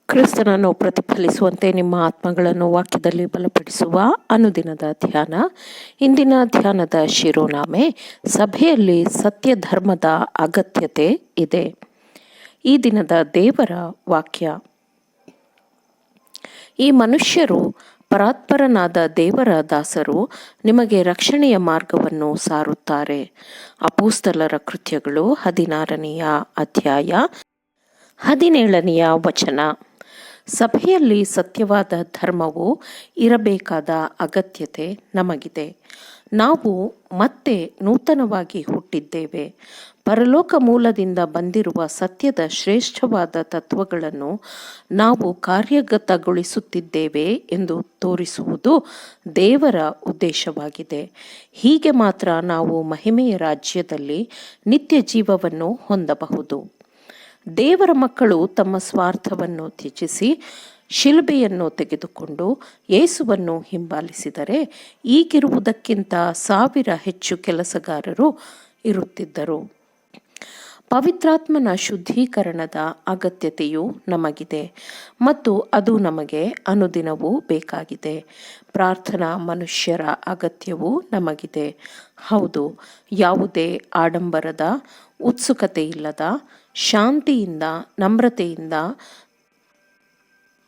ಕ್ರಿಸ್ತನನ್ನು ಪ್ರತಿಫಲಿಸುವಂತೆ ನಿಮ್ಮ ಆತ್ಮಗಳನ್ನು ವಾಕ್ಯದಲ್ಲಿ ಬಲಪಡಿಸುವ ಅನುದಿನದ ಧ್ಯಾನ. ಇಂದಿನ ಧ್ಯಾನದ ಶಿರೋನಾಮೆ, ಸಭೆಯಲ್ಲಿ ಸತ್ಯ ಧರ್ಮದ ಅಗತ್ಯತೆ ಇದೆ. ಈ ದಿನದ ದೇವರ ವಾಕ್ಯ, ಈ ಮನುಷ್ಯರು ಪರಾತ್ಪರನಾದ ದೇವರ ದಾಸರು, ನಿಮಗೆ ರಕ್ಷಣೆಯ ಮಾರ್ಗವನ್ನು ಸಾರುತ್ತಾರೆ. ಅಪೊಸ್ತಲರ ಕೃತ್ಯಗಳು 16ನೇ ಅಧ್ಯಾಯ 17ನೇ ವಚನ. ಸಭೆಯಲ್ಲಿ ಸತ್ಯವಾದ ಧರ್ಮವು ಇರಬೇಕಾದ ಅಗತ್ಯತೆ ನಮಗಿದೆ. ನಾವು ಮತ್ತೆ ನೂತನವಾಗಿ ಹುಟ್ಟಿದ್ದೇವೆ. ಪರಲೋಕ ಮೂಲದಿಂದ ಬಂದಿರುವ ಸತ್ಯದ ಶ್ರೇಷ್ಠವಾದ ತತ್ವಗಳನ್ನು ನಾವು ಕಾರ್ಯಗತಗೊಳಿಸುತ್ತಿದ್ದೇವೆ ಎಂದು ತೋರಿಸುವುದು ದೇವರ ಉದ್ದೇಶವಾಗಿದೆ. ಹೀಗೆ ಮಾತ್ರ ನಾವು ಮಹಿಮೆಯ ರಾಜ್ಯದಲ್ಲಿ ನಿತ್ಯ ಜೀವವನ್ನು ಹೊಂದಬಹುದು. ದೇವರ ಮಕ್ಕಳು ತಮ್ಮ ಸ್ವಾರ್ಥವನ್ನು ತ್ಯಜಿಸಿ ಶಿಲುಬೆಯನ್ನು ತೆಗೆದುಕೊಂಡು ಯೇಸುವನ್ನು ಹಿಂಬಾಲಿಸಿದರೆ ಈಗಿರುವುದಕ್ಕಿಂತ 1000 ಹೆಚ್ಚು ಕೆಲಸಗಾರರು ಇರುತ್ತಿದ್ದರು. ಪವಿತ್ರಾತ್ಮನ ಶುದ್ಧೀಕರಣದ ಅಗತ್ಯತೆಯೂ ನಮಗಿದೆ ಮತ್ತು ಅದು ನಮಗೆ ಅನುದಿನವೂ ಬೇಕಾಗಿದೆ. ಪ್ರಾರ್ಥನಾ ಮನುಷ್ಯರ ಅಗತ್ಯವೂ ನಮಗಿದೆ. ಹೌದು, ಯಾವುದೇ ಆಡಂಬರದ, ಉತ್ಸುಕತೆಯಿಲ್ಲದ, ಶಾಂತಿಯಿಂದ, ನಮ್ರತೆಯಿಂದ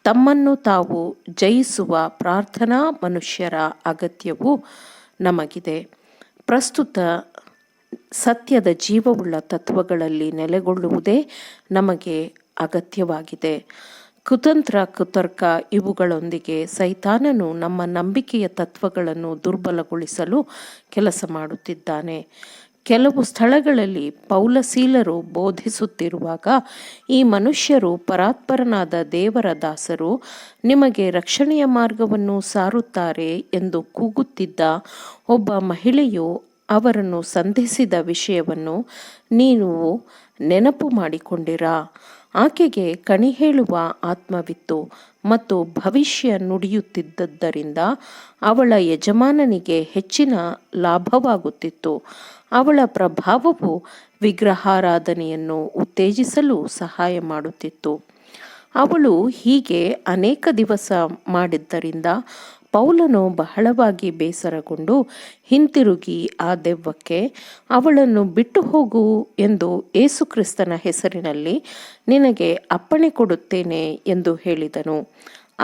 ತಮ್ಮನ್ನು ತಾವು ಜಯಿಸುವ ಪ್ರಾರ್ಥನಾ ಮನುಷ್ಯರ ಅಗತ್ಯವೂ ನಮಗಿದೆ. ಪ್ರಸ್ತುತ ಸತ್ಯದ ಜೀವವುಳ್ಳ ತತ್ವಗಳಲ್ಲಿ ನೆಲೆಗೊಳ್ಳುವುದೇ ನಮಗೆ ಅಗತ್ಯವಾಗಿದೆ. ಕುತರ್ಕ ಇವುಗಳೊಂದಿಗೆ ಸೈತಾನನು ನಮ್ಮ ನಂಬಿಕೆಯ ತತ್ವಗಳನ್ನು ದುರ್ಬಲಗೊಳಿಸಲು ಕೆಲಸ ಮಾಡುತ್ತಿದ್ದಾನೆ. ಕೆಲವು ಸ್ಥಳಗಳಲ್ಲಿ ಪೌಲಸೀಲರು ಬೋಧಿಸುತ್ತಿರುವಾಗ, ಈ ಮನುಷ್ಯರು ಪರಾತ್ಪರನಾದ ದೇವರ ದಾಸರು, ನಿಮಗೆ ರಕ್ಷಣೆಯ ಮಾರ್ಗವನ್ನು ಸಾರುತ್ತಾರೆ ಎಂದು ಕೂಗುತ್ತಿದ್ದ ಒಬ್ಬ ಮಹಿಳೆಯು ಅವರನ್ನು ಸಂಧಿಸಿದ ವಿಷಯವನ್ನು ನೀವು ನೆನಪು ಮಾಡಿಕೊಂಡಿರಾ? ಆಕೆಗೆ ಕಣಿ ಹೇಳುವ ಆತ್ಮವಿತ್ತು ಮತ್ತು ಭವಿಷ್ಯ ನುಡಿಯುತ್ತಿದ್ದರಿಂದ ಅವಳ ಯಜಮಾನನಿಗೆ ಹೆಚ್ಚಿನ ಲಾಭವಾಗುತ್ತಿತ್ತು. ಅವಳ ಪ್ರಭಾವವು ವಿಗ್ರಹಾರಾಧನೆಯನ್ನು ಉತ್ತೇಜಿಸಲು ಸಹಾಯ ಮಾಡುತ್ತಿತ್ತು. ಅವಳು ಹೀಗೆ ಅನೇಕ ದಿವಸ ಮಾಡಿದ್ದರಿಂದ ಪೌಲನು ಬಹಳವಾಗಿ ಬೇಸರಗೊಂಡು ಹಿಂತಿರುಗಿ ಆ ದೆವ್ವಕ್ಕೆ, ಅವಳನ್ನು ಬಿಟ್ಟು ಹೋಗು ಎಂದು ಯೇಸುಕ್ರಿಸ್ತನ ಹೆಸರಿನಲ್ಲಿ ನಿನಗೆ ಅಪ್ಪಣೆ ಕೊಡುತ್ತೇನೆ ಎಂದು ಹೇಳಿದನು.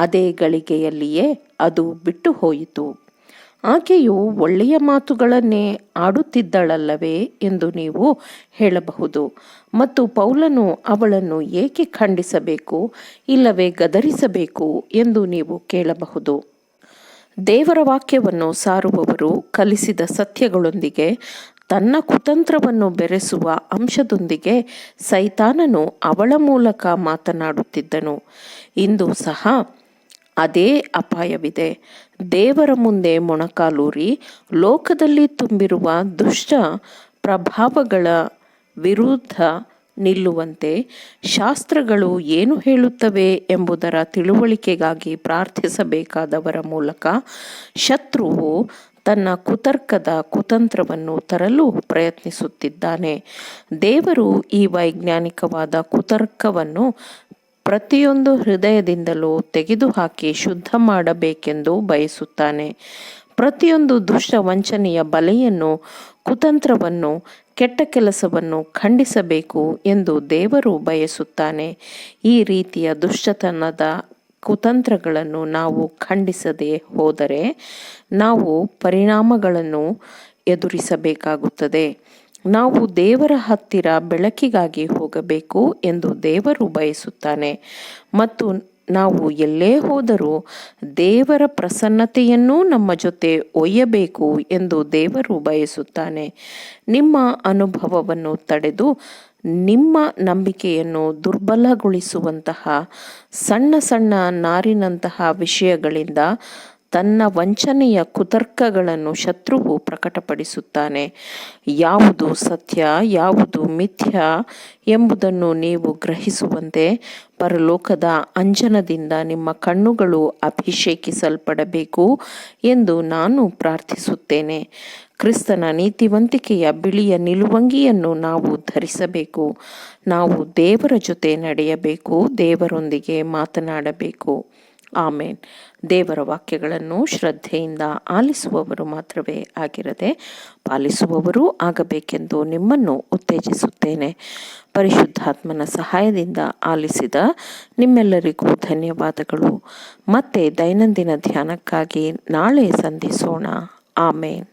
ಅದೇ ಗಳಿಗೆಯಲ್ಲಿಯೇ ಅದು ಬಿಟ್ಟು ಹೋಯಿತು. ಆಕೆಯು ಒಳ್ಳೆಯ ಮಾತುಗಳನ್ನೇ ಆಡುತ್ತಿದ್ದಳಲ್ಲವೇ ಎಂದು ನೀವು ಹೇಳಬಹುದು. ಮತ್ತು ಪೌಲನು ಅವಳನ್ನು ಏಕೆ ಖಂಡಿಸಬೇಕು, ಇಲ್ಲವೇ ಗದರಿಸಬೇಕು ಎಂದು ನೀವು ಕೇಳಬಹುದು. ದೇವರ ವಾಕ್ಯವನ್ನು ಸಾರುವವರು ಕಲಿಸಿದ ಸತ್ಯಗಳೊಂದಿಗೆ ತನ್ನ ಕುತಂತ್ರವನ್ನು ಬೆರೆಸುವ ಅಂಶದೊಂದಿಗೆ ಸೈತಾನನು ಅವಳ ಮೂಲಕ ಮಾತನಾಡುತ್ತಿದ್ದನು. ಇಂದು ಸಹ ಅದೇ ಅಪಾಯವಿದೆ. ದೇವರ ಮುಂದೆ ಮೊಣಕಾಲೂರಿ ಲೋಕದಲ್ಲಿ ತುಂಬಿರುವ ದುಷ್ಟ ಪ್ರಭಾವಗಳ ವಿರುದ್ಧ ನಿಲ್ಲುವಂತೆ ಶಾಸ್ತ್ರಗಳು ಏನು ಹೇಳುತ್ತವೆ ಎಂಬುದರ ತಿಳುವಳಿಕೆಗಾಗಿ ಪ್ರಾರ್ಥಿಸಬೇಕಾದವರ ಮೂಲಕ ಶತ್ರುವು ತನ್ನ ಕುತರ್ಕದ ಕುತಂತ್ರವನ್ನು ತರಲು ಪ್ರಯತ್ನಿಸುತ್ತಿದ್ದಾನೆ. ದೇವರು ಈ ವೈಜ್ಞಾನಿಕವಾದ ಕುತರ್ಕವನ್ನು ಪ್ರತಿಯೊಂದು ಹೃದಯದಿಂದಲೂ ತೆಗೆದುಹಾಕಿ ಶುದ್ಧ ಮಾಡಬೇಕೆಂದು ಬಯಸುತ್ತಾನೆ. ಪ್ರತಿಯೊಂದು ದುಷ್ಟ ವಂಚನೆಯ ಬಲೆಯನ್ನು, ಕುತಂತ್ರವನ್ನು, ಕೆಟ್ಟ ಕೆಲಸವನ್ನು ಖಂಡಿಸಬೇಕು ಎಂದು ದೇವರು ಬಯಸುತ್ತಾನೆ. ಈ ರೀತಿಯ ದುಷ್ಟತನದ ಕುತಂತ್ರಗಳನ್ನು ನಾವು ಖಂಡಿಸದೆ ಹೋದರೆ ನಾವು ಪರಿಣಾಮಗಳನ್ನು ಎದುರಿಸಬೇಕಾಗುತ್ತದೆ. ನಾವು ದೇವರ ಹತ್ತಿರ ಬೆಳಕಿಗಾಗಿ ಹೋಗಬೇಕು ಎಂದು ದೇವರು ಬಯಸುತ್ತಾನೆ ಮತ್ತು ನಾವು ಎಲ್ಲೇ ಹೋದರೂ ದೇವರ ಪ್ರಸನ್ನತೆಯನ್ನೂ ನಮ್ಮ ಜೊತೆ ಒಯ್ಯಬೇಕು ಎಂದು ದೇವರು ಬಯಸುತ್ತಾನೆ. ನಿಮ್ಮ ಅನುಭವವನ್ನು ತಡೆದು ನಿಮ್ಮ ನಂಬಿಕೆಯನ್ನು ದುರ್ಬಲಗೊಳಿಸುವಂತಹ ಸಣ್ಣ ಸಣ್ಣ ನಾರಿನಂತಹ ವಿಷಯಗಳಿಂದ ತನ್ನ ವಂಚನೆಯ ಕುತರ್ಕಗಳನ್ನು ಶತ್ರುವು ಪ್ರಕಟಪಡಿಸುತ್ತಾನೆ. ಯಾವುದು ಸತ್ಯ, ಯಾವುದು ಮಿಥ್ಯ ಎಂಬುದನ್ನು ನೀವು ಗ್ರಹಿಸುವಂತೆ ಪರಲೋಕದ ಅಂಜನದಿಂದ ನಿಮ್ಮ ಕಣ್ಣುಗಳು ಅಭಿಷೇಕಿಸಲ್ಪಡಬೇಕು ಎಂದು ನಾನು ಪ್ರಾರ್ಥಿಸುತ್ತೇನೆ. ಕ್ರಿಸ್ತನ ನೀತಿವಂತಿಕೆಯ ಬಿಳಿಯ ನಿಲುವಂಗಿಯನ್ನು ನಾವು ಧರಿಸಬೇಕು. ನಾವು ದೇವರ ಜೊತೆ ನಡೆಯಬೇಕು, ದೇವರೊಂದಿಗೆ ಮಾತನಾಡಬೇಕು. ಆಮೇನ್. ದೇವರ ವಾಕ್ಯಗಳನ್ನು ಶ್ರದ್ಧೆಯಿಂದ ಆಲಿಸುವವರು ಮಾತ್ರವೇ ಆಗಿರದೆ ಪಾಲಿಸುವವರೂ ಆಗಬೇಕೆಂದು ನಿಮ್ಮನ್ನು ಉತ್ತೇಜಿಸುತ್ತೇನೆ. ಪರಿಶುದ್ಧಾತ್ಮನ ಸಹಾಯದಿಂದ ಆಲಿಸಿದ ನಿಮ್ಮೆಲ್ಲರಿಗೂ ಧನ್ಯವಾದಗಳು. ಮತ್ತೆ ದೈನಂದಿನ ಧ್ಯಾನಕ್ಕಾಗಿ ನಾಳೆ ಸಂಧಿಸೋಣ. ಆಮೇನ್.